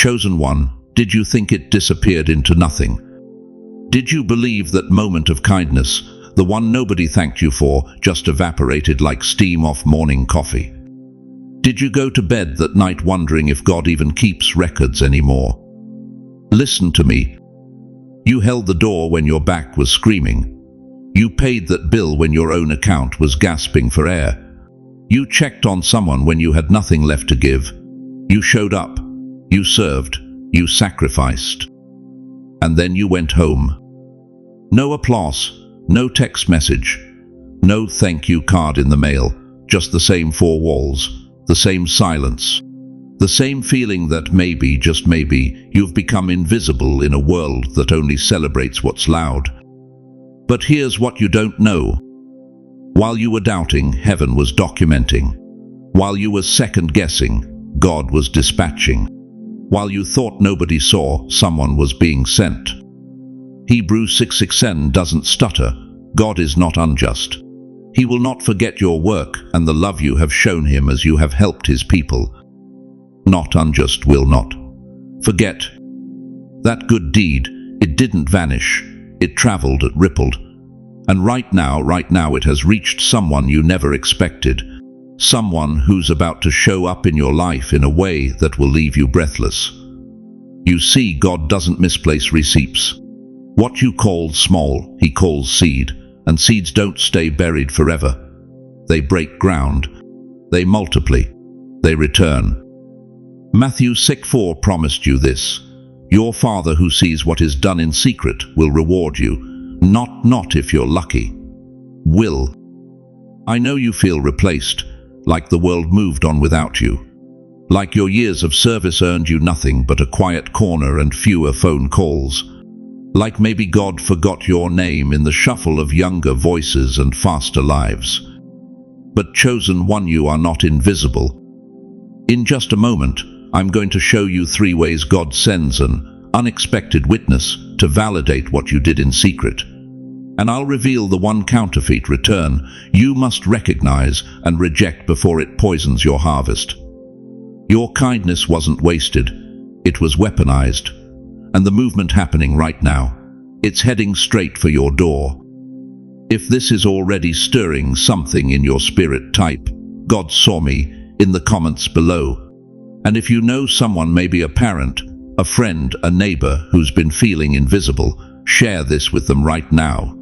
Chosen one, did you think it disappeared into nothing? Did you believe that moment of kindness, the one nobody thanked you for, just evaporated like steam off morning coffee? Did you go to bed that night wondering if God even keeps records anymore? Listen to me. You held the door when your back was screaming. You paid that bill when your own account was gasping for air. You checked on someone when you had nothing left to give. You showed up. You served. You sacrificed. And then you went home. No applause, no text message, no thank you card in the mail, just the same four walls, the same silence, the same feeling that maybe, just maybe, you've become invisible in a world that only celebrates what's loud. But here's what you don't know. While you were doubting, heaven was documenting. While you were second-guessing, God was dispatching. While you thought nobody saw, someone was being sent. Hebrews 6:6 doesn't stutter. God is not unjust. He will not forget your work and the love you have shown him as you have helped his people. Not unjust will not forget. That good deed, it didn't vanish. It traveled, it rippled. And right now it has reached someone you never expected. Someone who's about to show up in your life in a way that will leave you breathless. You see, God doesn't misplace receipts. What you call small, he calls seed, and seeds don't stay buried forever. They break ground. They multiply. They return. Matthew 6:4 promised you this. Your Father who sees what is done in secret will reward you. Not if you're lucky. Will. I know you feel replaced, like the world moved on without you. Like your years of service earned you nothing but a quiet corner and fewer phone calls. Like maybe God forgot your name in the shuffle of younger voices and faster lives. But chosen one, you are not invisible. In just a moment, I'm going to show you 3 ways God sends an unexpected witness to validate what you did in secret. And I'll reveal the one counterfeit return you must recognize and reject before it poisons your harvest. Your kindness wasn't wasted. It was weaponized. And the movement happening right now, it's heading straight for your door. If this is already stirring something in your spirit, type, God saw me, in the comments below. And if you know someone, maybe a parent, a friend, a neighbor who's been feeling invisible, share this with them right now.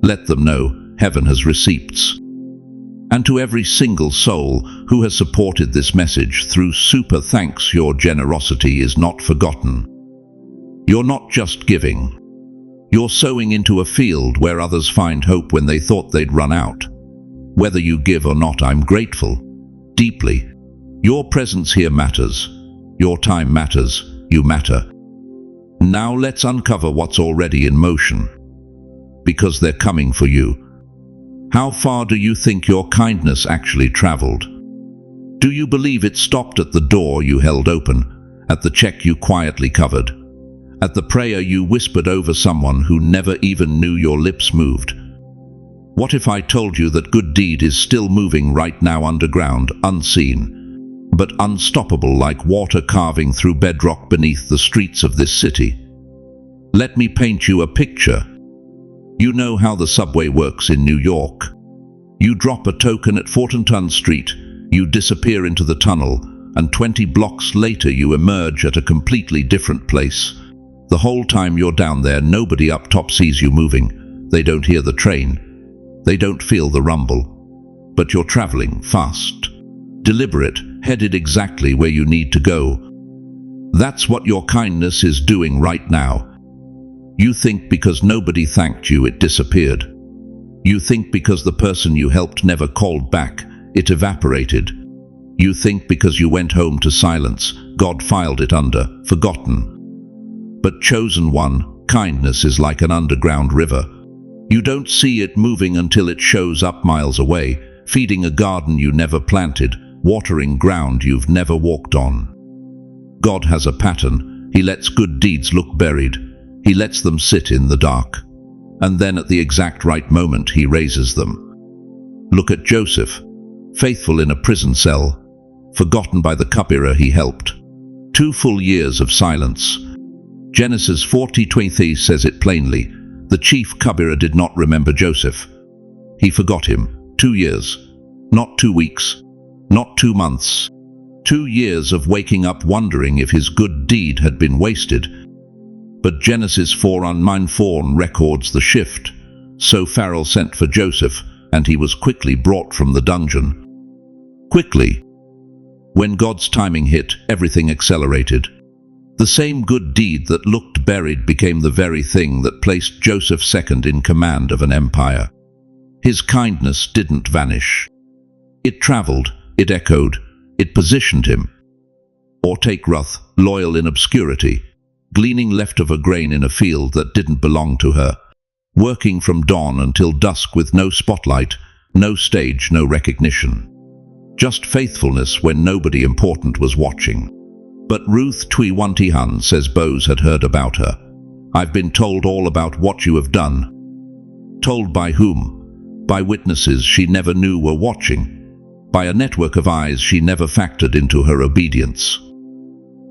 Let them know heaven has receipts. And to every single soul who has supported this message through super thanks, your generosity is not forgotten. You're not just giving. You're sowing into a field where others find hope when they thought they'd run out. Whether you give or not, I'm grateful. Deeply. Your presence here matters. Your time matters. You matter. Now let's uncover what's already in motion. Because they're coming for you. How far do you think your kindness actually traveled? Do you believe it stopped at the door you held open, at the check you quietly covered, at the prayer you whispered over someone who never even knew your lips moved? What if I told you that good deed is still moving right now underground, unseen, but unstoppable, like water carving through bedrock beneath the streets of this city? Let me paint you a picture. You know how the subway works in New York. You drop a token at Fortinton Street, you disappear into the tunnel, and 20 blocks later you emerge at a completely different place. The whole time you're down there, nobody up top sees you moving. They don't hear the train. They don't feel the rumble. But you're traveling fast, deliberate, headed exactly where you need to go. That's what your kindness is doing right now. You think because nobody thanked you, it disappeared. You think because the person you helped never called back, it evaporated. You think because you went home to silence, God filed it under, forgotten. But chosen one, kindness is like an underground river. You don't see it moving until it shows up miles away, feeding a garden you never planted, watering ground you've never walked on. God has a pattern. He lets good deeds look buried. He lets them sit in the dark. And then at the exact right moment, he raises them. Look at Joseph, faithful in a prison cell, forgotten by the cupbearer he helped. 2 full years of silence. Genesis 40:20 says it plainly. The chief cupbearer did not remember Joseph. He forgot him. 2 years. Not 2 weeks. Not 2 months. 2 years of waking up wondering if his good deed had been wasted. But Genesis 4:9 records the shift. So Pharaoh sent for Joseph, and he was quickly brought from the dungeon. Quickly. When God's timing hit, everything accelerated. The same good deed that looked buried became the very thing that placed Joseph second in command of an empire. His kindness didn't vanish. It traveled, it echoed, it positioned him. Or take Ruth, loyal in obscurity, gleaning leftover grain in a field that didn't belong to her, working from dawn until dusk with no spotlight, no stage, no recognition. Just faithfulness when nobody important was watching. But Ruth Twiwantihan says Boaz had heard about her. I've been told all about what you have done. Told by whom? By witnesses she never knew were watching. By a network of eyes she never factored into her obedience.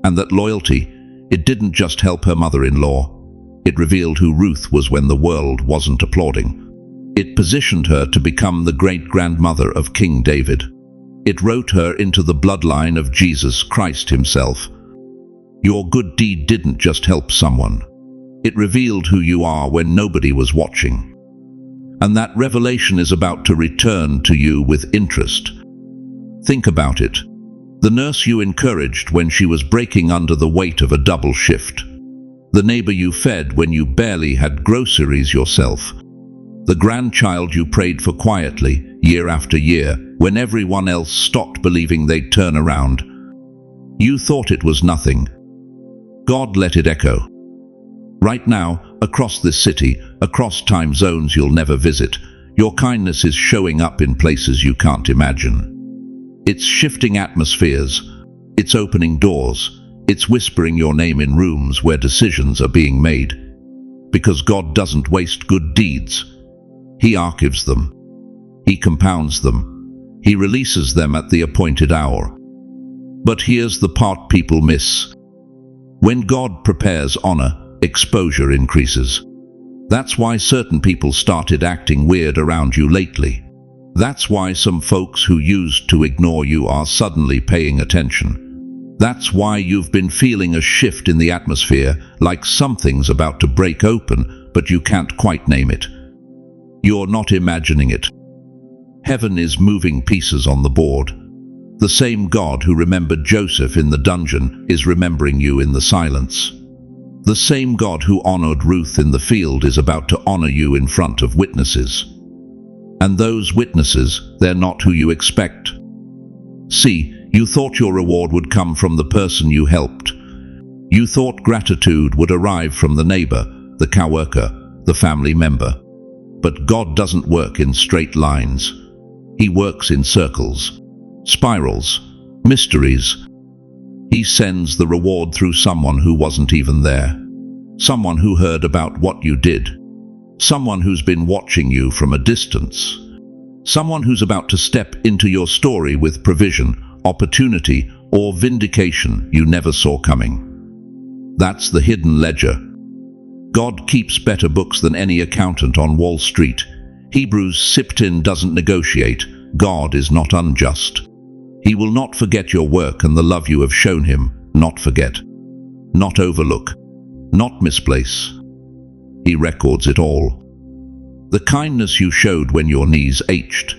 And that loyalty, it didn't just help her mother-in-law. It revealed who Ruth was when the world wasn't applauding. It positioned her to become the great-grandmother of King David. It wrote her into the bloodline of Jesus Christ himself. Your good deed didn't just help someone. It revealed who you are when nobody was watching. And that revelation is about to return to you with interest. Think about it. The nurse you encouraged when she was breaking under the weight of a double shift. The neighbor you fed when you barely had groceries yourself. The grandchild you prayed for quietly, year after year, when everyone else stopped believing they'd turn around. You thought it was nothing. God let it echo. Right now, across this city, across time zones you'll never visit, your kindness is showing up in places you can't imagine. It's shifting atmospheres. It's opening doors. It's whispering your name in rooms where decisions are being made. Because God doesn't waste good deeds. He archives them. He compounds them. He releases them at the appointed hour. But here's the part people miss. When God prepares honor, exposure increases. That's why certain people started acting weird around you lately. That's why some folks who used to ignore you are suddenly paying attention. That's why you've been feeling a shift in the atmosphere, like something's about to break open, but you can't quite name it. You're not imagining it. Heaven is moving pieces on the board. The same God who remembered Joseph in the dungeon is remembering you in the silence. The same God who honored Ruth in the field is about to honor you in front of witnesses. And those witnesses, they're not who you expect. See, you thought your reward would come from the person you helped. You thought gratitude would arrive from the neighbor, the coworker, the family member. But God doesn't work in straight lines. He works in circles, spirals, mysteries. He sends the reward through someone who wasn't even there. Someone who heard about what you did. Someone who's been watching you from a distance. Someone who's about to step into your story with provision, opportunity, or vindication you never saw coming. That's the hidden ledger. God keeps better books than any accountant on Wall Street. Hebrews 6:10 doesn't negotiate. God is not unjust. He will not forget your work and the love you have shown him, not forget, not overlook, not misplace. He records it all. The kindness you showed when your knees ached.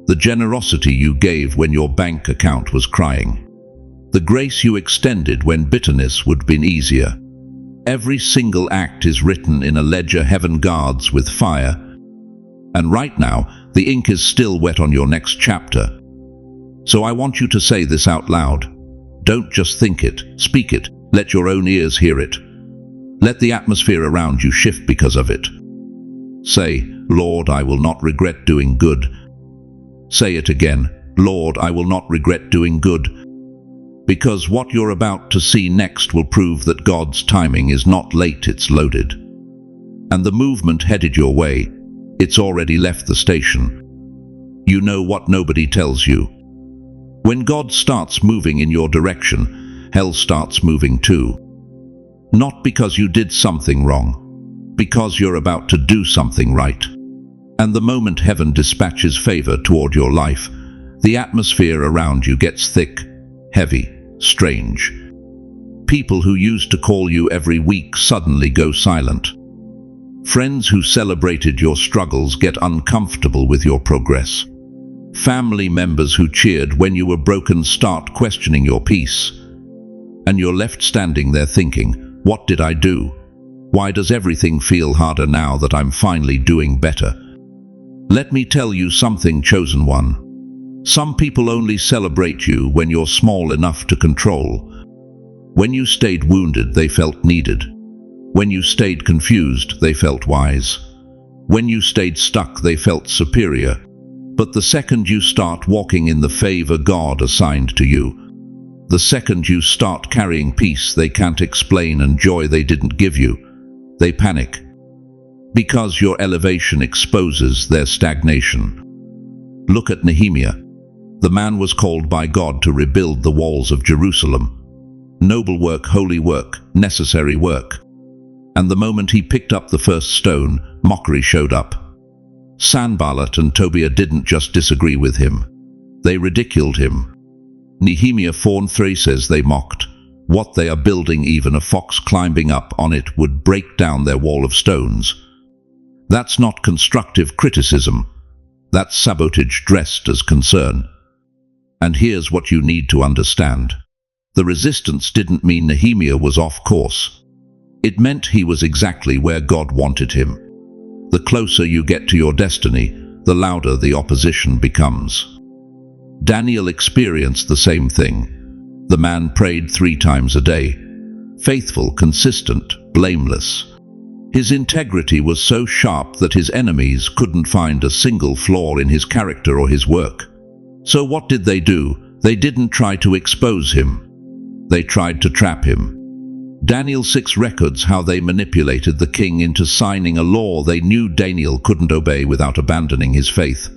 The generosity you gave when your bank account was crying. The grace you extended when bitterness would have been easier. Every single act is written in a ledger heaven guards with fire. And right now, the ink is still wet on your next chapter. So I want you to say this out loud. Don't just think it, speak it, let your own ears hear it. Let the atmosphere around you shift because of it. Say, Lord, I will not regret doing good. Say it again, Lord, I will not regret doing good. Because what you're about to see next will prove that God's timing is not late, it's loaded. And the movement headed your way, it's already left the station. You know what nobody tells you. When God starts moving in your direction, hell starts moving too. Not because you did something wrong, because you're about to do something right. And the moment heaven dispatches favor toward your life, the atmosphere around you gets thick, heavy, strange. People who used to call you every week suddenly go silent. Friends who celebrated your struggles get uncomfortable with your progress. Family members who cheered when you were broken start questioning your peace. And you're left standing there thinking, what did I do? Why does everything feel harder now that I'm finally doing better? Let me tell you something, chosen one. Some people only celebrate you when you're small enough to control. When you stayed wounded, they felt needed. When you stayed confused, they felt wise. When you stayed stuck, they felt superior. But the second you start walking in the favor God assigned to you, the second you start carrying peace they can't explain and joy they didn't give you, they panic. Because your elevation exposes their stagnation. Look at Nehemiah. The man was called by God to rebuild the walls of Jerusalem. Noble work, holy work, necessary work. And the moment he picked up the first stone, mockery showed up. Sanballat and Tobiah didn't just disagree with him. They ridiculed him. Nehemiah 4:3 says they mocked. What they are building, even a fox climbing up on it would break down their wall of stones. That's not constructive criticism. That's sabotage dressed as concern. And here's what you need to understand. The resistance didn't mean Nehemiah was off course. It meant he was exactly where God wanted him. The closer you get to your destiny, the louder the opposition becomes. Daniel experienced the same thing. The man prayed 3 times a day. Faithful, consistent, blameless. His integrity was so sharp that his enemies couldn't find a single flaw in his character or his work. So what did they do? They didn't try to expose him. They tried to trap him. Daniel 6 records how they manipulated the king into signing a law they knew Daniel couldn't obey without abandoning his faith.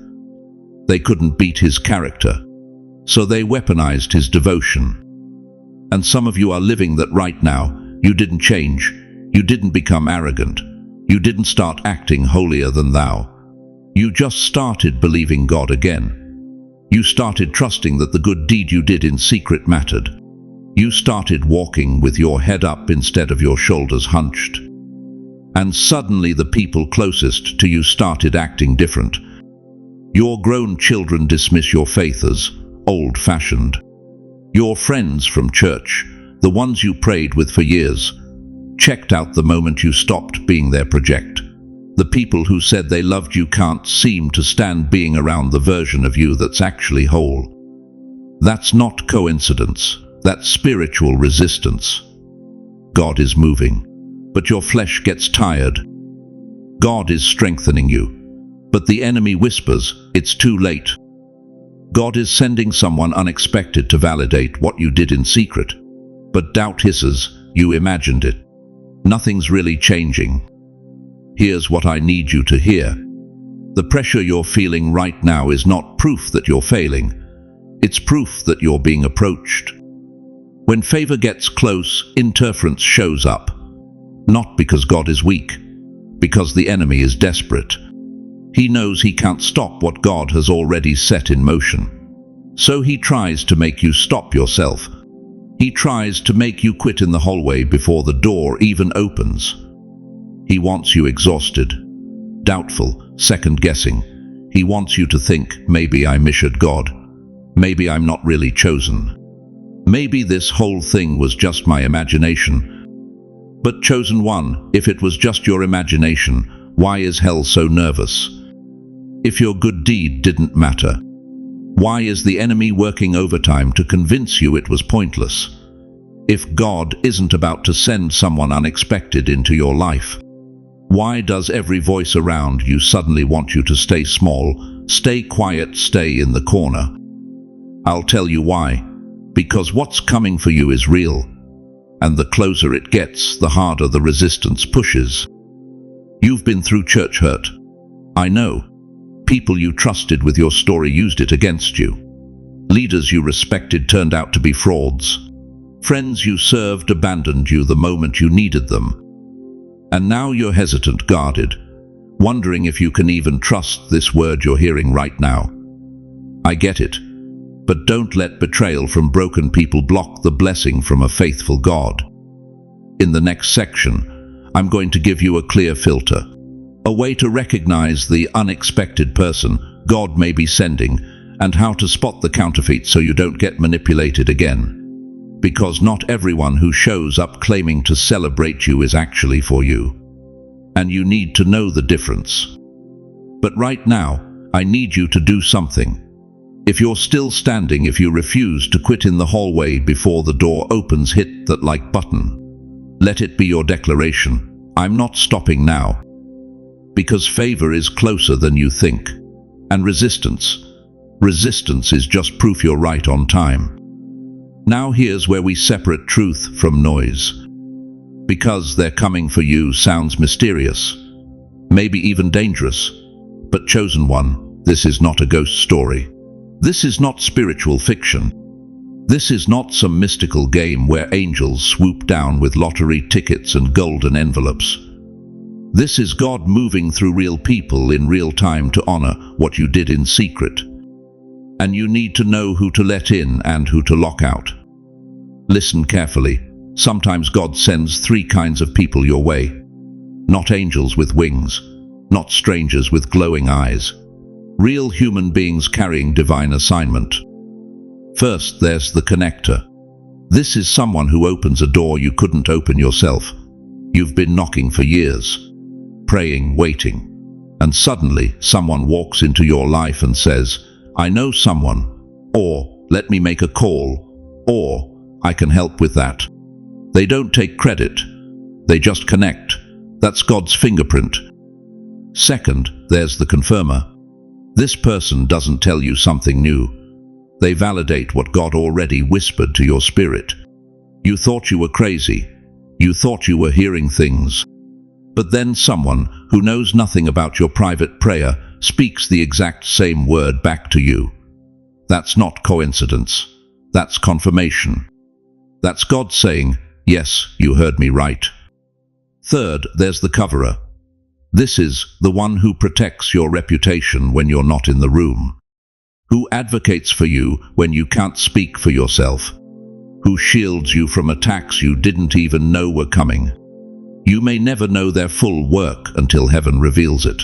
They couldn't beat his character, so they weaponized his devotion. And some of you are living that right now. You didn't change. You didn't become arrogant. You didn't start acting holier than thou. You just started believing God again. You started trusting that the good deed you did in secret mattered. You started walking with your head up instead of your shoulders hunched. And suddenly the people closest to you started acting different. Your grown children dismiss your faith as old-fashioned. Your friends from church, the ones you prayed with for years, checked out the moment you stopped being their project. The people who said they loved you can't seem to stand being around the version of you that's actually whole. That's not coincidence. That's spiritual resistance. God is moving, but your flesh gets tired. God is strengthening you, but the enemy whispers, it's too late. God is sending someone unexpected to validate what you did in secret, but doubt hisses, you imagined it. Nothing's really changing. Here's what I need you to hear. The pressure you're feeling right now is not proof that you're failing. It's proof that you're being approached. When favor gets close, interference shows up. Not because God is weak, because the enemy is desperate. He knows he can't stop what God has already set in motion. So he tries to make you stop yourself. He tries to make you quit in the hallway before the door even opens. He wants you exhausted, doubtful, second-guessing. He wants you to think, maybe I misheard God. Maybe I'm not really chosen. Maybe this whole thing was just my imagination. But chosen one, if it was just your imagination, why is hell so nervous? If your good deed didn't matter, why is the enemy working overtime to convince you it was pointless? If God isn't about to send someone unexpected into your life, why does every voice around you suddenly want you to stay small, stay quiet, stay in the corner? I'll tell you why. Because what's coming for you is real. And the closer it gets, the harder the resistance pushes. You've been through church hurt. I know. People you trusted with your story used it against you. Leaders you respected turned out to be frauds. Friends you served abandoned you the moment you needed them. And now you're hesitant, guarded, wondering if you can even trust this word you're hearing right now. I get it, but don't let betrayal from broken people block the blessing from a faithful God. In the next section, I'm going to give you a clear filter, a way to recognize the unexpected person God may be sending, and how to spot the counterfeit so you don't get manipulated again. Because not everyone who shows up claiming to celebrate you is actually for you. And you need to know the difference. But right now, I need you to do something. If you're still standing, if you refuse to quit in the hallway before the door opens, hit that like button. Let it be your declaration. I'm not stopping now. Because favor is closer than you think. And resistance is just proof you're right on time. Now here's where we separate truth from noise. Because they're coming for you sounds mysterious, maybe even dangerous. But chosen one, this is not a ghost story. This is not spiritual fiction. This is not some mystical game where angels swoop down with lottery tickets and golden envelopes. This is God moving through real people in real time to honor what you did in secret. And you need to know who to let in and who to lock out. Listen carefully. Sometimes God sends three kinds of people your way. Not angels with wings, not strangers with glowing eyes. Real human beings carrying divine assignment. First, there's the connector. This is someone who opens a door you couldn't open yourself. You've been knocking for years, praying, waiting, and suddenly someone walks into your life and says, I know someone, or let me make a call, or I can help with that. They don't take credit, they just connect. That's God's fingerprint. Second, there's the confirmer. This person doesn't tell you something new. They validate what God already whispered to your spirit. You thought you were crazy. You thought you were hearing things. But then someone who knows nothing about your private prayer speaks the exact same word back to you. That's not coincidence. That's confirmation. That's God saying, yes, you heard me right. Third, there's the coverer. This is the one who protects your reputation when you're not in the room, who advocates for you when you can't speak for yourself, who shields you from attacks you didn't even know were coming. You may never know their full work until heaven reveals it.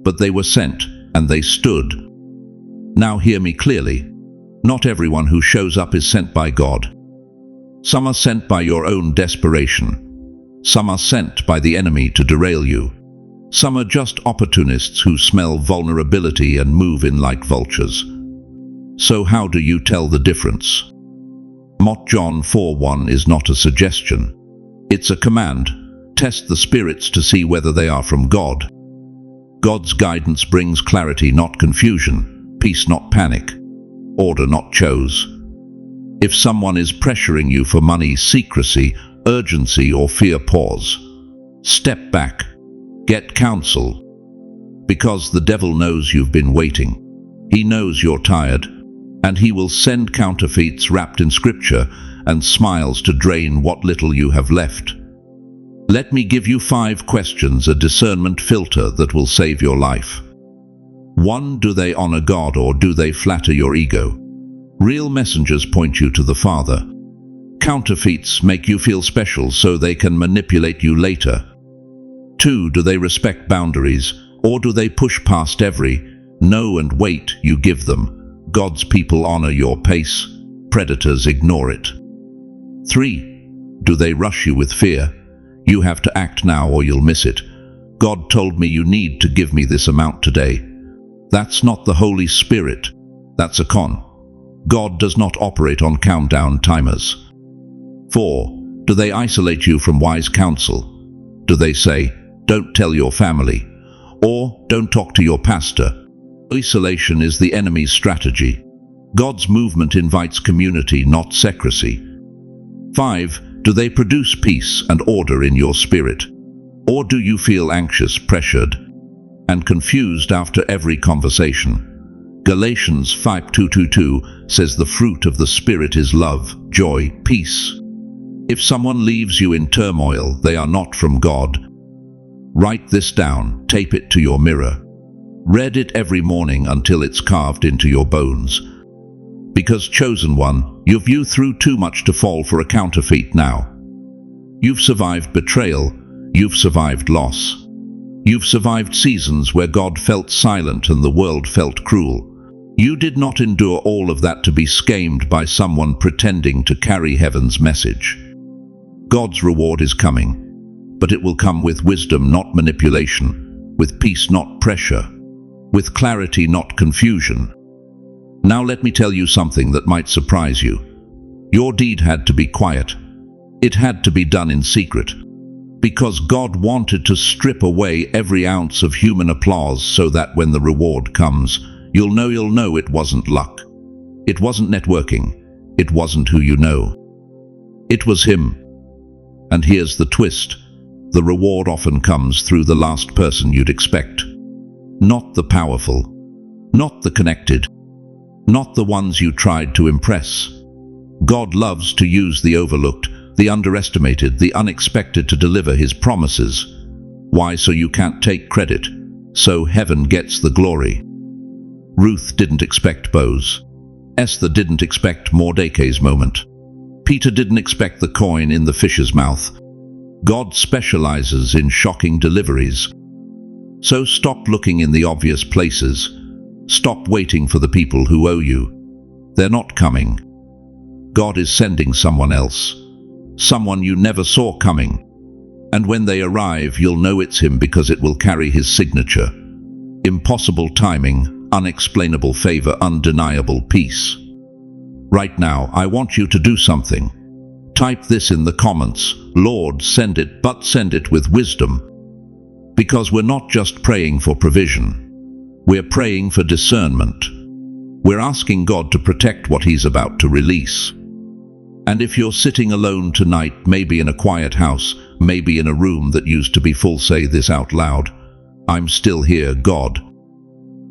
But they were sent, and they stood. Now hear me clearly. Not everyone who shows up is sent by God. Some are sent by your own desperation. Some are sent by the enemy to derail you. Some are just opportunists who smell vulnerability and move in like vultures. So how do you tell the difference? John 4:1 is not a suggestion. It's a command. Test the spirits to see whether they are from God. God's guidance brings clarity, not confusion, peace, not panic, order, not chose. If someone is pressuring you for money, secrecy, urgency, or fear, pause. Step back. Get counsel. Because the devil knows you've been waiting. He knows you're tired, and he will send counterfeits wrapped in scripture and smiles to drain what little you have left. Let me give you 5 questions, a discernment filter that will save your life. 1. Do they honor God or do they flatter your ego? Real messengers point you to the Father. Counterfeits make you feel special so they can manipulate you later. 2. Do they respect boundaries or do they push past every no and wait you give them? God's people honor your pace. Predators ignore it. 3. Do they rush you with fear? You have to act now or you'll miss it. God told me you need to give me this amount today. That's not the Holy Spirit. That's a con. God does not operate on countdown timers. 4. Do they isolate you from wise counsel? Do they say, don't tell your family, or don't talk to your pastor? Isolation is the enemy's strategy. God's movement invites community, not secrecy. 5. Do they produce peace and order in your spirit? Or do you feel anxious, pressured, and confused after every conversation? Galatians 5:2-2 says the fruit of the Spirit is love, joy, peace. If someone leaves you in turmoil, they are not from God. Write this down, tape it to your mirror. Read it every morning until it's carved into your bones. Because, chosen one, you've been through too much to fall for a counterfeit now. You've survived betrayal, you've survived loss. You've survived seasons where God felt silent and the world felt cruel. You did not endure all of that to be schemed by someone pretending to carry heaven's message. God's reward is coming, but it will come with wisdom, not manipulation, with peace, not pressure, with clarity, not confusion. Now let me tell you something that might surprise you. Your deed had to be quiet. It had to be done in secret, because God wanted to strip away every ounce of human applause so that when the reward comes, you'll know it wasn't luck. It wasn't networking. It wasn't who you know. It was Him. And here's the twist. The reward often comes through the last person you'd expect. Not the powerful, not the connected, not the ones you tried to impress. God loves to use the overlooked, the underestimated, the unexpected to deliver His promises. Why? So you can't take credit, so heaven gets the glory. Ruth didn't expect Boaz. Esther didn't expect Mordecai's moment. Peter didn't expect the coin in the fish's mouth. God specializes in shocking deliveries. So stop looking in the obvious places. Stop waiting for the people who owe you. They're not coming. God is sending someone else. Someone you never saw coming. And when they arrive, you'll know it's Him because it will carry His signature. Impossible timing, unexplainable favor, undeniable peace. Right now, I want you to do something. Type this in the comments. Lord, send it, but send it with wisdom. Because we're not just praying for provision. We're praying for discernment. We're asking God to protect what He's about to release. And if you're sitting alone tonight, maybe in a quiet house, maybe in a room that used to be full, say this out loud. I'm still here, God.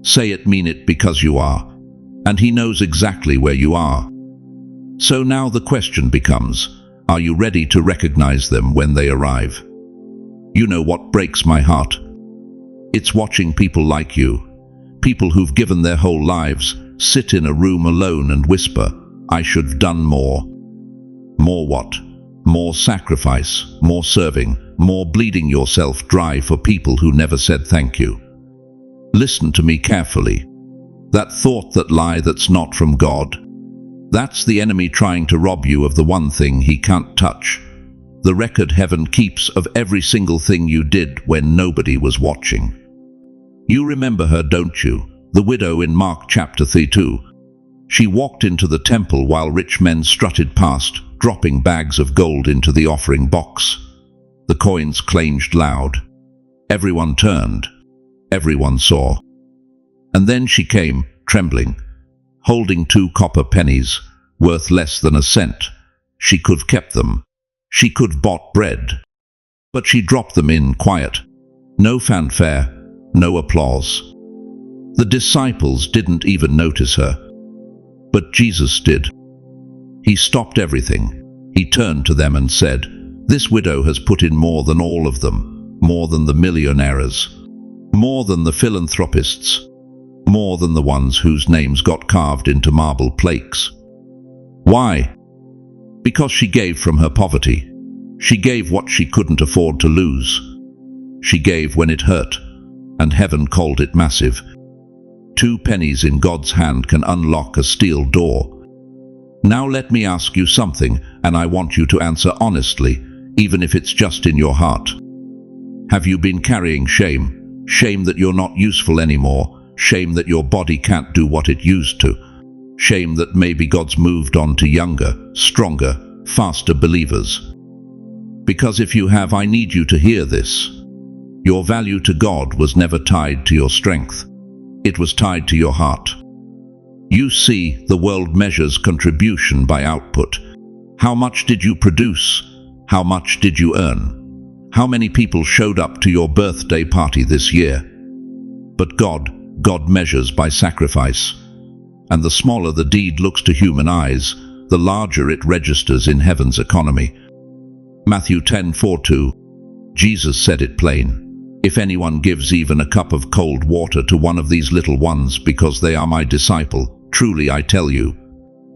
Say it, mean it, because you are. And He knows exactly where you are. So now the question becomes, are you ready to recognize them when they arrive? You know what breaks my heart? It's watching people like you, people who've given their whole lives, sit in a room alone and whisper, I should have done more. More what? More sacrifice, more serving, more bleeding yourself dry for people who never said thank you. Listen to me carefully. That thought, that lie, that's not from God. That's the enemy trying to rob you of the one thing he can't touch. The record heaven keeps of every single thing you did when nobody was watching. You remember her, don't you? The widow in Mark chapter 32. She walked into the temple while rich men strutted past, dropping bags of gold into the offering box. The coins clanged loud. Everyone turned. Everyone saw. And then she came, trembling, holding 2 copper pennies, worth less than a cent. She could have kept them. She could have bought bread. But she dropped them in quiet. No fanfare, no applause. The disciples didn't even notice her. But Jesus did. He stopped everything. He turned to them and said, this widow has put in more than all of them, more than the millionaires, more than the philanthropists, more than the ones whose names got carved into marble plaques. Why? Because she gave from her poverty. She gave what she couldn't afford to lose. She gave when it hurt, and heaven called it massive. 2 pennies in God's hand can unlock a steel door. Now let me ask you something, and I want you to answer honestly, even if it's just in your heart. Have you been carrying shame? Shame that you're not useful anymore. Shame that your body can't do what it used to. Shame that maybe God's moved on to younger, stronger, faster believers. Because if you have, I need you to hear this. Your value to God was never tied to your strength. It was tied to your heart. You see, the world measures contribution by output. How much did you produce? How much did you earn? How many people showed up to your birthday party this year? But God measures by sacrifice. And the smaller the deed looks to human eyes, the larger it registers in heaven's economy. Matthew 10:42. Jesus said it plain. If anyone gives even a cup of cold water to one of these little ones because they are my disciple, truly I tell you,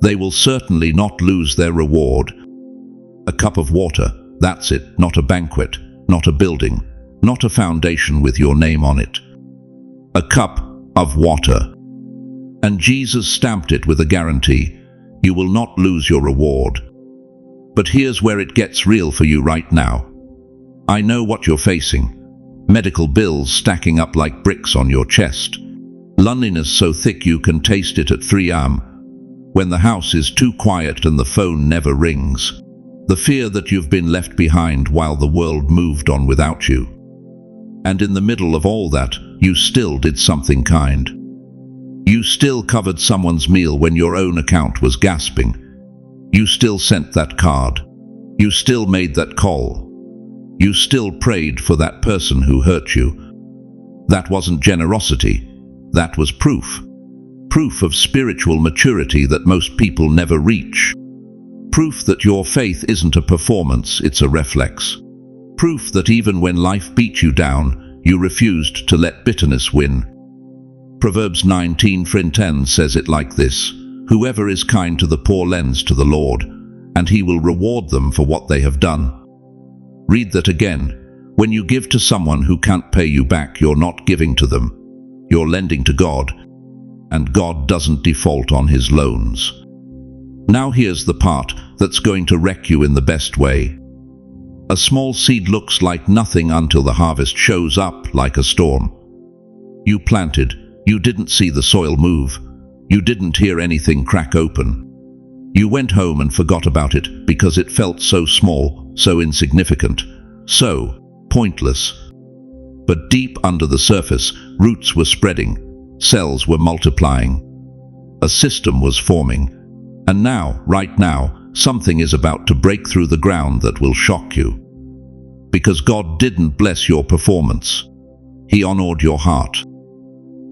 they will certainly not lose their reward. A cup of water, that's it, not a banquet, not a building, not a foundation with your name on it. A cup of water. And Jesus stamped it with a guarantee. You will not lose your reward. But here's where it gets real for you right now. I know what you're facing. Medical bills stacking up like bricks on your chest. Loneliness so thick you can taste it at 3 a.m. when the house is too quiet and the phone never rings. The fear that you've been left behind while the world moved on without you. And in the middle of all that, you still did something kind. You still covered someone's meal when your own account was gasping. You still sent that card. You still made that call. You still prayed for that person who hurt you. That wasn't generosity. That was proof. Proof of spiritual maturity that most people never reach. Proof that your faith isn't a performance, it's a reflex. Proof that even when life beat you down, you refused to let bitterness win. Proverbs 19:10 says it like this: Whoever is kind to the poor lends to the Lord, and he will reward them for what they have done. Read that again. When you give to someone who can't pay you back, you're not giving to them. You're lending to God, and God doesn't default on his loans. Now here's the part that's going to wreck you in the best way. A small seed looks like nothing until the harvest shows up like a storm. You planted, you didn't see the soil move, you didn't hear anything crack open. You went home and forgot about it because it felt so small, so insignificant, so pointless. But deep under the surface, roots were spreading, cells were multiplying, a system was forming. And now, right now, something is about to break through the ground that will shock you. Because God didn't bless your performance. He honored your heart.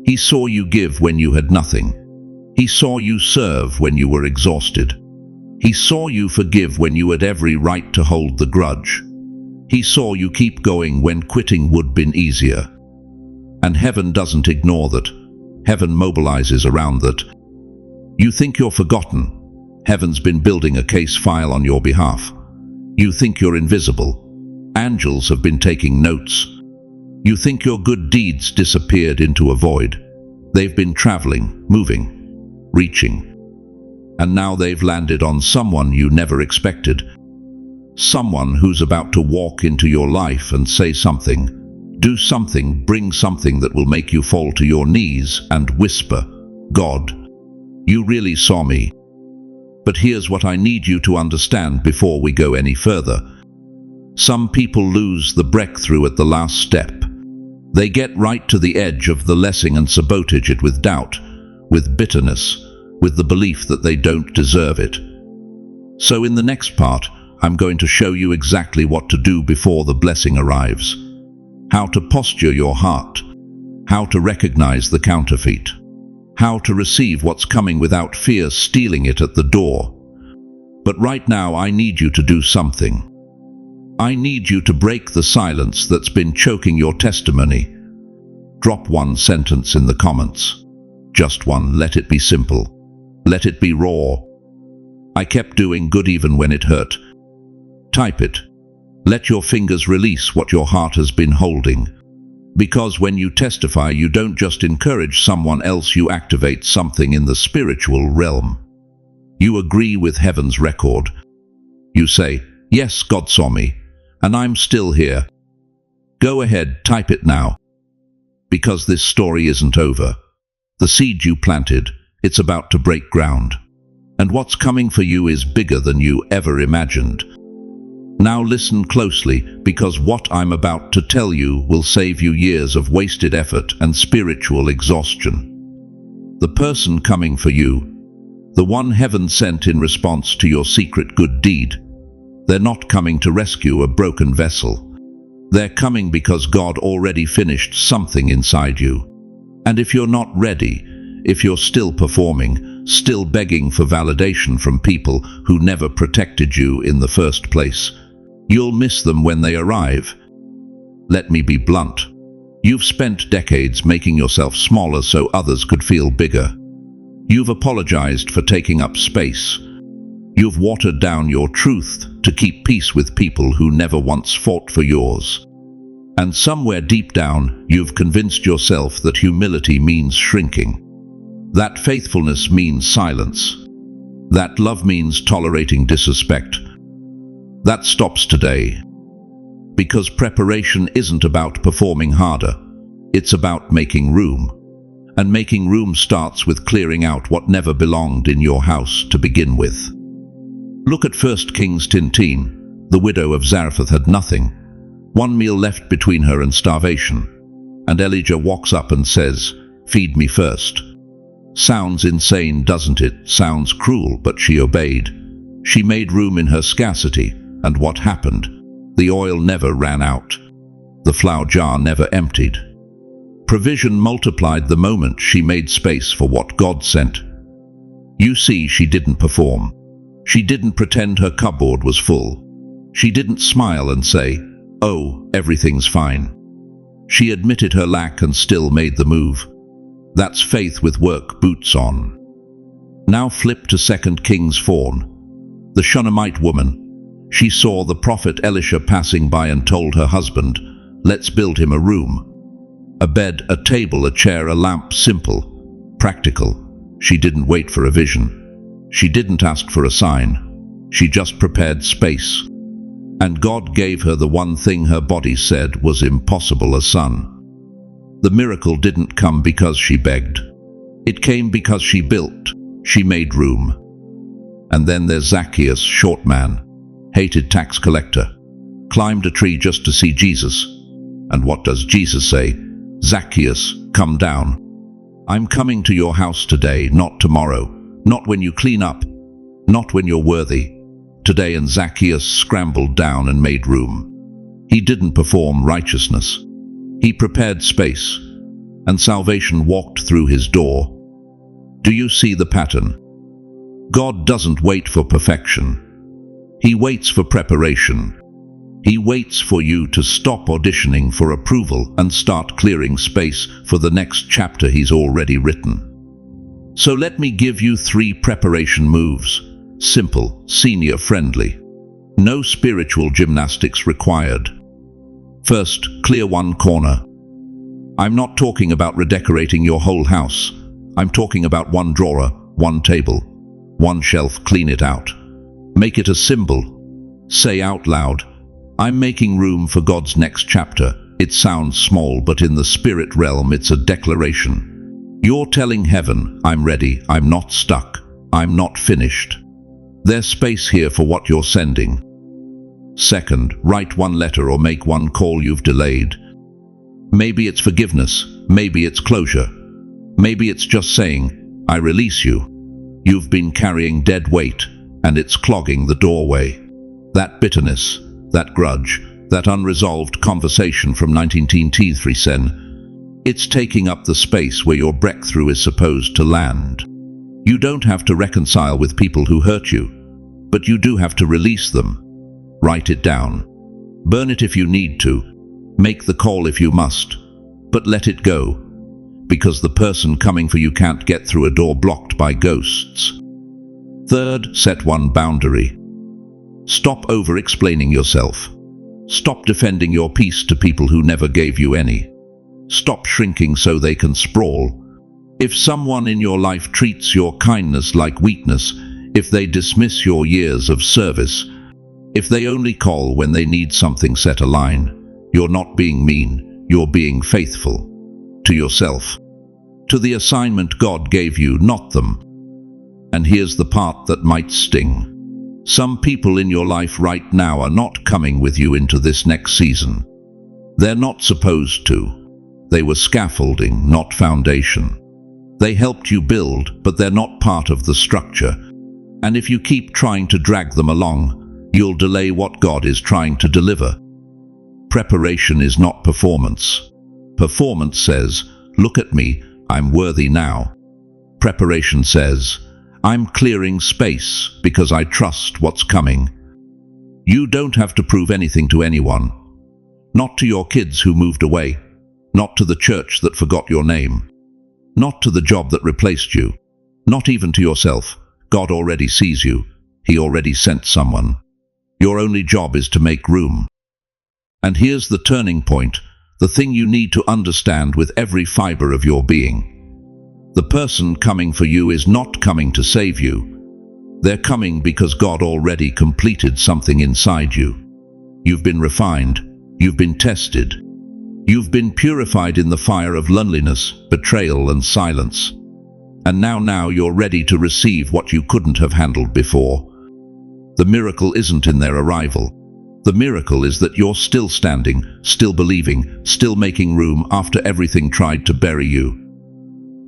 He saw you give when you had nothing. He saw you serve when you were exhausted. He saw you forgive when you had every right to hold the grudge. He saw you keep going when quitting would have been easier. And heaven doesn't ignore that. Heaven mobilizes around that. You think you're forgotten. Heaven's been building a case file on your behalf. You think you're invisible. Angels have been taking notes. You think your good deeds disappeared into a void. They've been traveling, moving, reaching. And now they've landed on someone you never expected. Someone who's about to walk into your life and say something, do something, bring something that will make you fall to your knees and whisper, God, you really saw me. But here's what I need you to understand before we go any further. Some people lose the breakthrough at the last step. They get right to the edge of the blessing and sabotage it with doubt, with bitterness, with the belief that they don't deserve it. So in the next part, I'm going to show you exactly what to do before the blessing arrives. How to posture your heart. How to recognize the counterfeit. How to receive what's coming without fear stealing it at the door. But right now I need you to do something. I need you to break the silence that's been choking your testimony. Drop one sentence in the comments. Just one. Let it be simple. Let it be raw. I kept doing good even when it hurt. Type it. Let your fingers release what your heart has been holding. Because when you testify, you don't just encourage someone else, you activate something in the spiritual realm. You agree with heaven's record. You say, yes, God saw me, and I'm still here. Go ahead, type it now. Because this story isn't over. The seed you planted, it's about to break ground. And what's coming for you is bigger than you ever imagined. Now listen closely, because what I'm about to tell you will save you years of wasted effort and spiritual exhaustion. The person coming for you, the one heaven sent in response to your secret good deed, they're not coming to rescue a broken vessel. They're coming because God already finished something inside you. And if you're not ready, if you're still performing, still begging for validation from people who never protected you in the first place, you'll miss them when they arrive. Let me be blunt. You've spent decades making yourself smaller so others could feel bigger. You've apologized for taking up space. You've watered down your truth to keep peace with people who never once fought for yours. And somewhere deep down, you've convinced yourself that humility means shrinking, that faithfulness means silence, that love means tolerating disrespect. That stops today. Because preparation isn't about performing harder. It's about making room. And making room starts with clearing out what never belonged in your house to begin with. Look at 1 Kings 10:10. The widow of Zarephath had nothing. One meal left between her and starvation. And Elijah walks up and says, "Feed me first." Sounds insane, doesn't it? Sounds cruel, but she obeyed. She made room in her scarcity, and what happened? The oil never ran out. The flour jar never emptied. Provision multiplied the moment she made space for what God sent. You see, she didn't perform. She didn't pretend her cupboard was full. She didn't smile and say, "Oh, everything's fine." She admitted her lack and still made the move. That's faith with work boots on. Now flip to 2 Kings 4. The Shunammite woman. She saw the prophet Elisha passing by and told her husband, "Let's build him a room. A bed, a table, a chair, a lamp, simple, practical." She didn't wait for a vision. She didn't ask for a sign. She just prepared space. And God gave her the one thing her body said was impossible: a son. The miracle didn't come because she begged. It came because she built. She made room. And then there's Zacchaeus, short man, hated tax collector, climbed a tree just to see Jesus. And what does Jesus say? "Zacchaeus, come down. I'm coming to your house today, not tomorrow, not when you clean up, not when you're worthy. Today." And Zacchaeus scrambled down and made room. He didn't perform righteousness. He prepared space, and salvation walked through his door. Do you see the pattern? God doesn't wait for perfection. He waits for preparation. He waits for you to stop auditioning for approval and start clearing space for the next chapter he's already written. So let me give you 3 preparation moves. Simple, senior-friendly. No spiritual gymnastics required. First, clear one corner. I'm not talking about redecorating your whole house. I'm talking about one drawer, one table, one shelf. Clean it out. Make it a symbol. Say out loud, "I'm making room for God's next chapter." It sounds small, but in the spirit realm it's a declaration. You're telling heaven, "I'm ready, I'm not stuck, I'm not finished. There's space here for what you're sending." Second, write one letter or make one call you've delayed. Maybe it's forgiveness, maybe it's closure, maybe it's just saying, "I release you." You've been carrying dead weight, and it's clogging the doorway. That bitterness, that grudge, that unresolved conversation from 1993, it's taking up the space where your breakthrough is supposed to land. You don't have to reconcile with people who hurt you, but you do have to release them. Write it down. Burn it if you need to. Make the call if you must. But let it go, because the person coming for you can't get through a door blocked by ghosts. Third, set one boundary. Stop over-explaining yourself. Stop defending your peace to people who never gave you any. Stop shrinking so they can sprawl. If someone in your life treats your kindness like weakness, if they dismiss your years of service, if they only call when they need something, set a line. You're not being mean, you're being faithful. To yourself. To the assignment God gave you, not them. And here's the part that might sting. Some people in your life right now are not coming with you into this next season. They're not supposed to. They were scaffolding, not foundation. They helped you build, but they're not part of the structure. And if you keep trying to drag them along, you'll delay what God is trying to deliver. Preparation is not performance. Performance says, "Look at me, I'm worthy now." Preparation says, I'm clearing space because I trust what's coming. You don't have to prove anything to anyone. Not to your kids who moved away. Not to the church that forgot your name. Not to the job that replaced you. Not even to yourself. God already sees you. He already sent someone. Your only job is to make room. And here's the turning point, the thing you need to understand with every fiber of your being. The person coming for you is not coming to save you. They're coming because God already completed something inside you. You've been refined. You've been tested. You've been purified in the fire of loneliness, betrayal, and silence. And now you're ready to receive what you couldn't have handled before. The miracle isn't in their arrival. The miracle is that you're still standing, still believing, still making room after everything tried to bury you.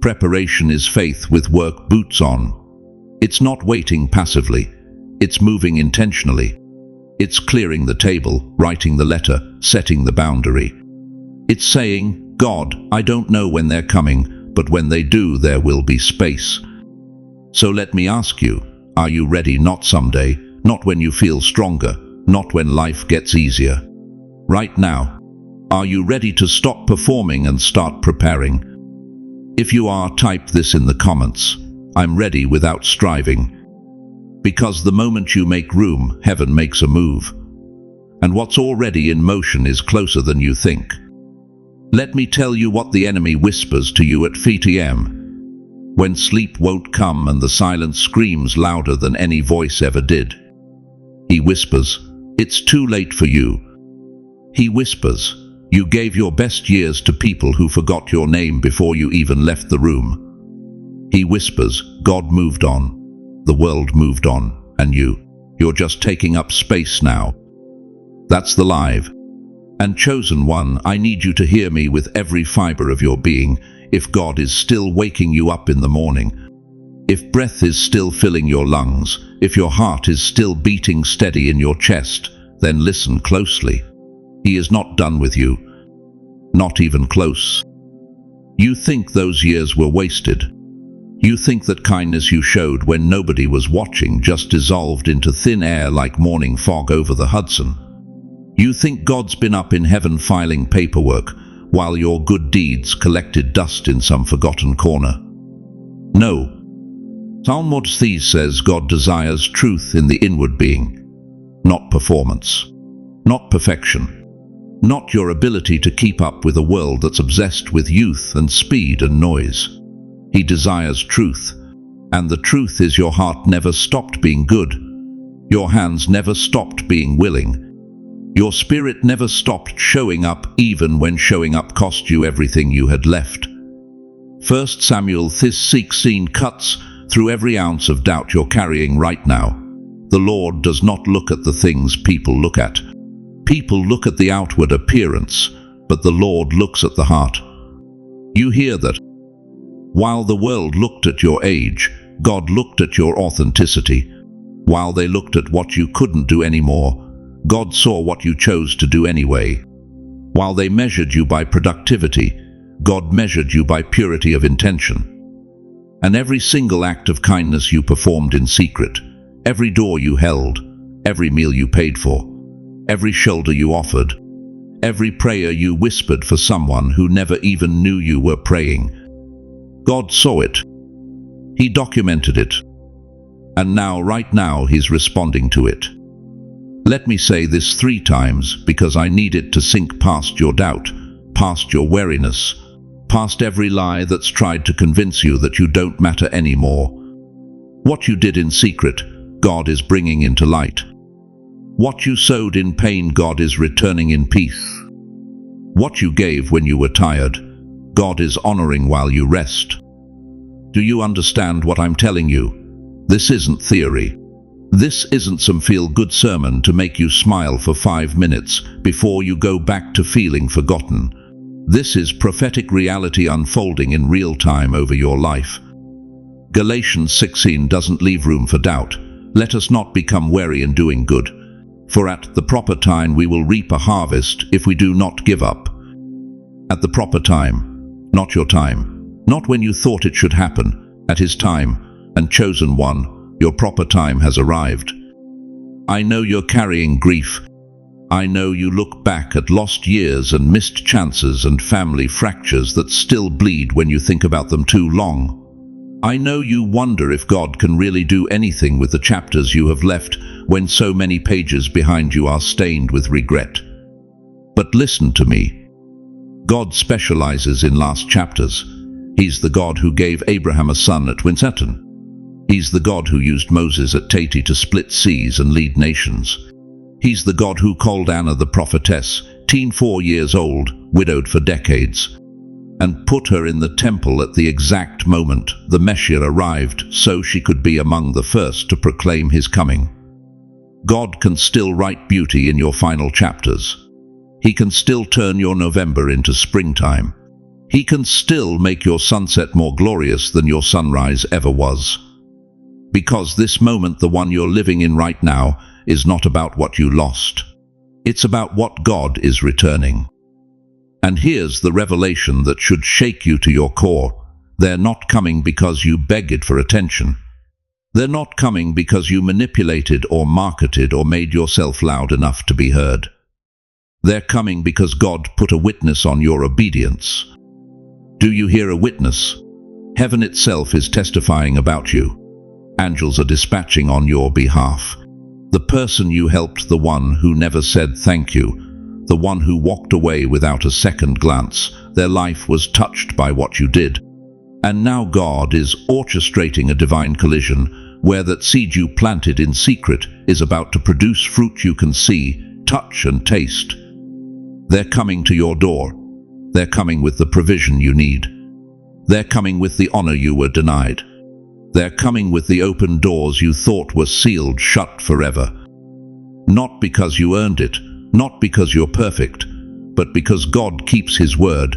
Preparation is faith with work boots on. It's not waiting passively. It's moving intentionally. It's clearing the table, writing the letter, setting the boundary. It's saying, God, I don't know when they're coming, but when they do, there will be space. So let me ask you, are you ready? Not someday, not when you feel stronger, not when life gets easier. Right now. Are you ready to stop performing and start preparing? If you are, type this in the comments. I'm ready without striving. Because the moment you make room, heaven makes a move. And what's already in motion is closer than you think. Let me tell you what the enemy whispers to you at 3 a.m. when sleep won't come and the silence screams louder than any voice ever did. He whispers, it's too late for you. He whispers, you gave your best years to people who forgot your name before you even left the room. He whispers, God moved on, the world moved on, and you're just taking up space now. That's the live. And chosen one, I need you to hear me with every fiber of your being. If God is still waking you up in the morning, if breath is still filling your lungs, if your heart is still beating steady in your chest, then listen closely. He is not done with you. Not even close. You think those years were wasted. You think that kindness you showed when nobody was watching just dissolved into thin air like morning fog over the Hudson. You think God's been up in heaven filing paperwork while your good deeds collected dust in some forgotten corner. No. Unnoticed says God desires truth in the inward being, not performance, not perfection, not your ability to keep up with a world that's obsessed with youth and speed and noise. He desires truth, and the truth is your heart never stopped being good. Your hands never stopped being willing. Your spirit never stopped showing up, even when showing up cost you everything you had left. 1 Samuel 16 cuts through every ounce of doubt you're carrying right now. The Lord does not look at the things people look at. People look at the outward appearance, but the Lord looks at the heart. You hear that? While the world looked at your age, God looked at your authenticity. While they looked at what you couldn't do anymore, God saw what you chose to do anyway. While they measured you by productivity, God measured you by purity of intention. And every single act of kindness you performed in secret, every door you held, every meal you paid for, every shoulder you offered, every prayer you whispered for someone who never even knew you were praying, God saw it. He documented it. And now, right now, He's responding to it. Let me say this 3 times because I need it to sink past your doubt, past your wariness, past every lie that's tried to convince you that you don't matter anymore. What you did in secret, God is bringing into light. What you sowed in pain, God is returning in peace. What you gave when you were tired, God is honoring while you rest. Do you understand what I'm telling you? This isn't theory. This isn't some feel-good sermon to make you smile for 5 minutes before you go back to feeling forgotten. This is prophetic reality unfolding in real time over your life. Galatians 16 doesn't leave room for doubt. Let us not become weary in doing good, for at the proper time we will reap a harvest if we do not give up. At the proper time, not your time, not when you thought it should happen, at his time, and chosen one, your proper time has arrived. I know you're carrying grief. I know you look back at lost years and missed chances and family fractures that still bleed when you think about them too long. I know you wonder if God can really do anything with the chapters you have left when so many pages behind you are stained with regret. But listen to me. God specializes in last chapters. He's the God who gave Abraham a son at Winseton. He's the God who used Moses at Tati to split seas and lead nations. He's the God who called Anna the prophetess, teen 4 years old, widowed for decades, and put her in the temple at the exact moment the Messiah arrived so she could be among the first to proclaim his coming. God can still write beauty in your final chapters. He can still turn your November into springtime. He can still make your sunset more glorious than your sunrise ever was. Because this moment, the one you're living in right now, is not about what you lost. It's about what God is returning. And here's the revelation that should shake you to your core. They're not coming because you begged for attention. They're not coming because you manipulated or marketed or made yourself loud enough to be heard. They're coming because God put a witness on your obedience. Do you hear a witness? Heaven itself is testifying about you. Angels are dispatching on your behalf. The person you helped, the one who never said thank you, the one who walked away without a second glance, their life was touched by what you did. And now God is orchestrating a divine collision where that seed you planted in secret is about to produce fruit you can see, touch and taste. They're coming to your door. They're coming with the provision you need. They're coming with the honor you were denied. They're coming with the open doors you thought were sealed shut forever. Not because you earned it, not because you're perfect, but because God keeps his word,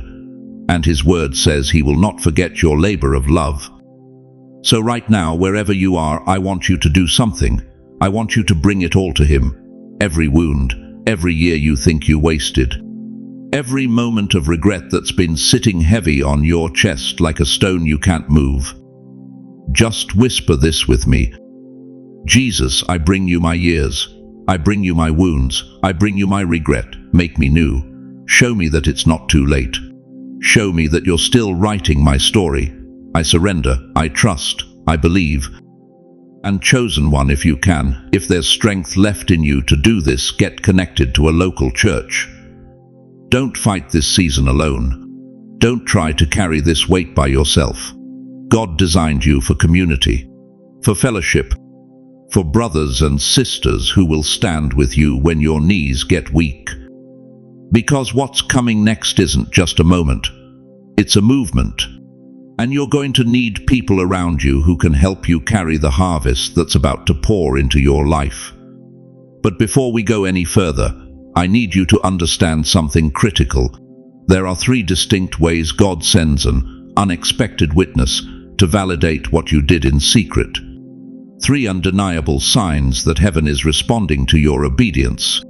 and his word says he will not forget your labor of love. So right now, wherever you are, I want you to do something. I want you to bring it all to him. Every wound, every year you think you wasted, every moment of regret that's been sitting heavy on your chest like a stone you can't move. Just whisper this with me. Jesus, I bring you my years. I bring you my wounds. I bring you my regret. Make me new. Show me that it's not too late. Show me that you're still writing my story. I surrender. I trust. I believe. And chosen one, if you can, if there's strength left in you to do this, get connected to a local church. Don't fight this season alone. Don't try to carry this weight by yourself. God designed you for community, for fellowship, for brothers and sisters who will stand with you when your knees get weak. Because what's coming next isn't just a moment, it's a movement. And you're going to need people around you who can help you carry the harvest that's about to pour into your life. But before we go any further, I need you to understand something critical. There are 3 distinct ways God sends an unexpected witness to validate what you did in secret. 3 undeniable signs that heaven is responding to your obedience.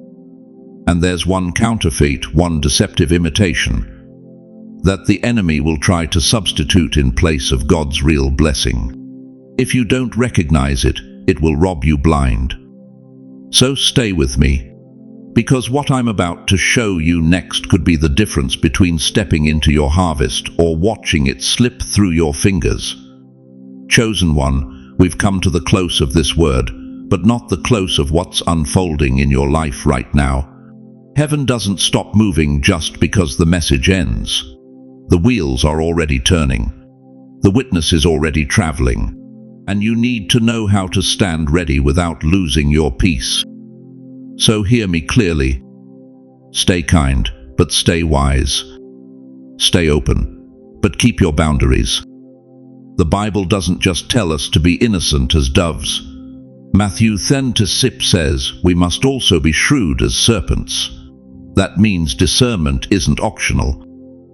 And there's one counterfeit, one deceptive imitation that the enemy will try to substitute in place of God's real blessing. If you don't recognize it, it will rob you blind. So stay with me, because what I'm about to show you next could be the difference between stepping into your harvest or watching it slip through your fingers. Chosen one, we've come to the close of this word, but not the close of what's unfolding in your life right now. Heaven doesn't stop moving just because the message ends. The wheels are already turning. The witness is already traveling. And you need to know how to stand ready without losing your peace. So hear me clearly. Stay kind, but stay wise. Stay open, but keep your boundaries. The Bible doesn't just tell us to be innocent as doves. Matthew 10:6 says we must also be shrewd as serpents. That means discernment isn't optional.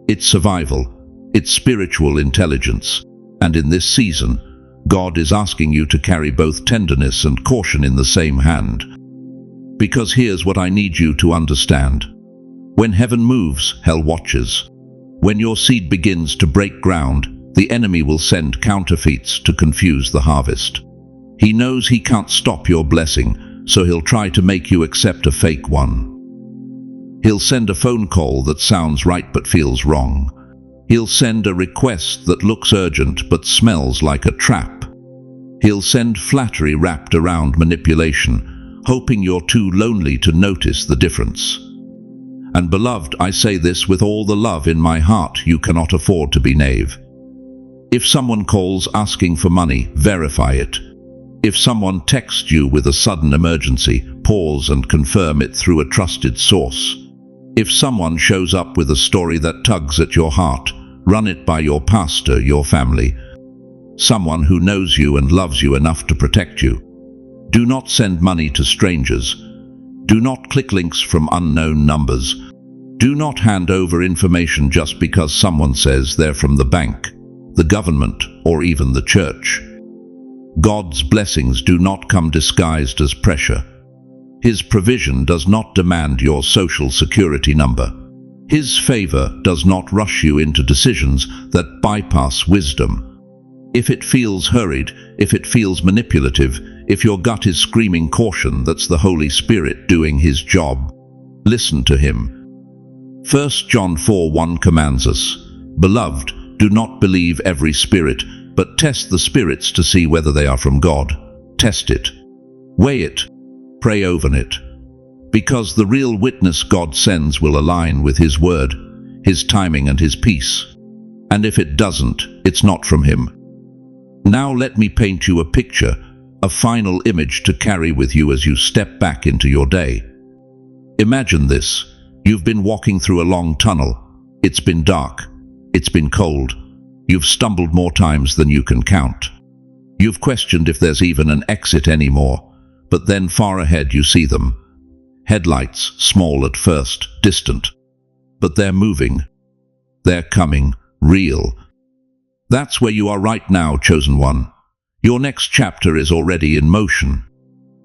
It's survival. It's spiritual intelligence. And in this season, God is asking you to carry both tenderness and caution in the same hand. Because here's what I need you to understand. When heaven moves, hell watches. When your seed begins to break ground, The enemy will send counterfeits to confuse the harvest. He knows he can't stop your blessing, so he'll try to make you accept a fake one. He'll send a phone call that sounds right but feels wrong. He'll send a request that looks urgent but smells like a trap. He'll send flattery wrapped around manipulation, hoping you're too lonely to notice the difference. And beloved, I say this with all the love in my heart, you cannot afford to be knave. If someone calls asking for money, verify it. If someone texts you with a sudden emergency, pause and confirm it through a trusted source. If someone shows up with a story that tugs at your heart, run it by your pastor, your family, someone who knows you and loves you enough to protect you. Do not send money to strangers. Do not click links from unknown numbers. Do not hand over information just because someone says they're from the bank, the government, or even the church. God's blessings do not come disguised as pressure. His provision does not demand your social security number. His favor does not rush you into decisions that bypass wisdom. If it feels hurried, if it feels manipulative, if your gut is screaming caution, that's the Holy Spirit doing His job. Listen to Him. 1 John 4:1 commands us, "Beloved, do not believe every spirit, but test the spirits to see whether they are from God." Test it. Weigh it. Pray over it. Because the real witness God sends will align with His word, His timing and His peace. And if it doesn't, it's not from Him. Now let me paint you a picture, a final image to carry with you as you step back into your day. Imagine this. You've been walking through a long tunnel. It's been dark. It's been cold. You've stumbled more times than you can count. You've questioned if there's even an exit anymore, but then far ahead you see them. Headlights, small at first, distant. But they're moving. They're coming, real. That's where you are right now, chosen one. Your next chapter is already in motion.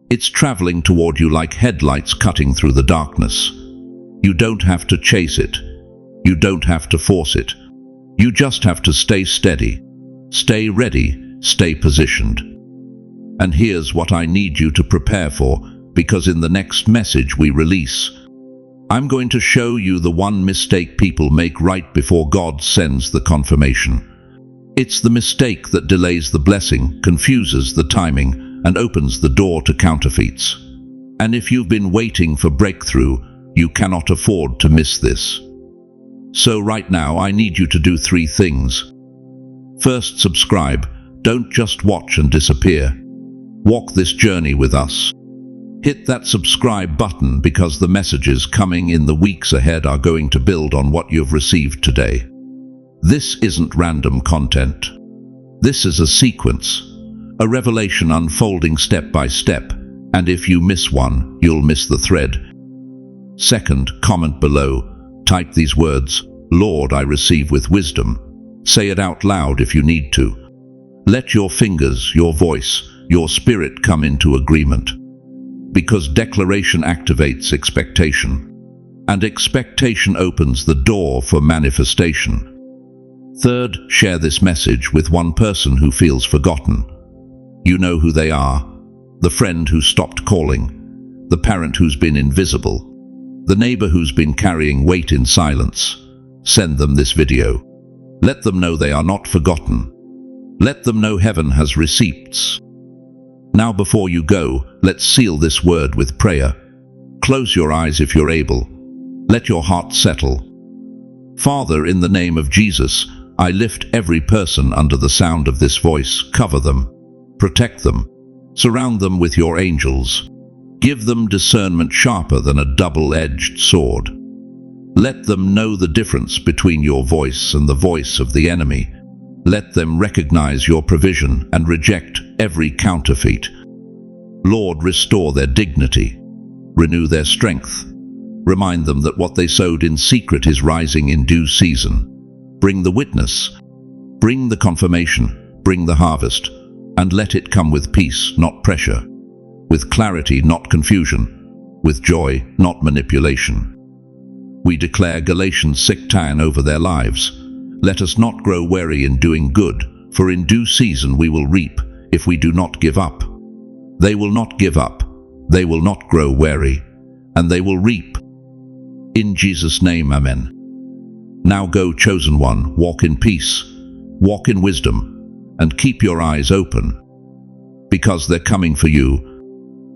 It's traveling toward you like headlights cutting through the darkness. You don't have to chase it. You don't have to force it. You just have to stay steady, stay ready, stay positioned. And here's what I need you to prepare for, because in the next message we release, I'm going to show you the one mistake people make right before God sends the confirmation. It's the mistake that delays the blessing, confuses the timing, and opens the door to counterfeits. And if you've been waiting for breakthrough, you cannot afford to miss this. So right now, I need you to do 3 things. First, subscribe. Don't just watch and disappear. Walk this journey with us. Hit that subscribe button because the messages coming in the weeks ahead are going to build on what you've received today. This isn't random content. This is a sequence, a revelation unfolding step by step, and if you miss one, you'll miss the thread. Second, comment below. Type these words, "Lord, I receive with wisdom." Say it out loud if you need to. Let your fingers, your voice, your spirit come into agreement. Because declaration activates expectation, and expectation opens the door for manifestation. Third, share this message with one person who feels forgotten. You know who they are. The friend who stopped calling, the parent who's been invisible, the neighbor who's been carrying weight in silence. Send them this video. Let them know they are not forgotten. Let them know heaven has receipts. Now before you go, let's seal this word with prayer. Close your eyes if you're able. Let your heart settle. Father, in the name of Jesus, I lift every person under the sound of this voice. Cover them, protect them, surround them with your angels. Give them discernment sharper than a double-edged sword. Let them know the difference between your voice and the voice of the enemy. Let them recognize your provision and reject every counterfeit. Lord, restore their dignity. Renew their strength. Remind them that what they sowed in secret is rising in due season. Bring the witness. Bring the confirmation. Bring the harvest. And let it come with peace, not pressure. With clarity, not confusion. With joy, not manipulation. We declare Galatians 6:10 over their lives. Let us not grow weary in doing good, for in due season we will reap, if we do not give up. They will not give up, they will not grow weary, and they will reap. In Jesus' name, Amen. Now go, chosen one, walk in peace, walk in wisdom, and keep your eyes open, because they're coming for you,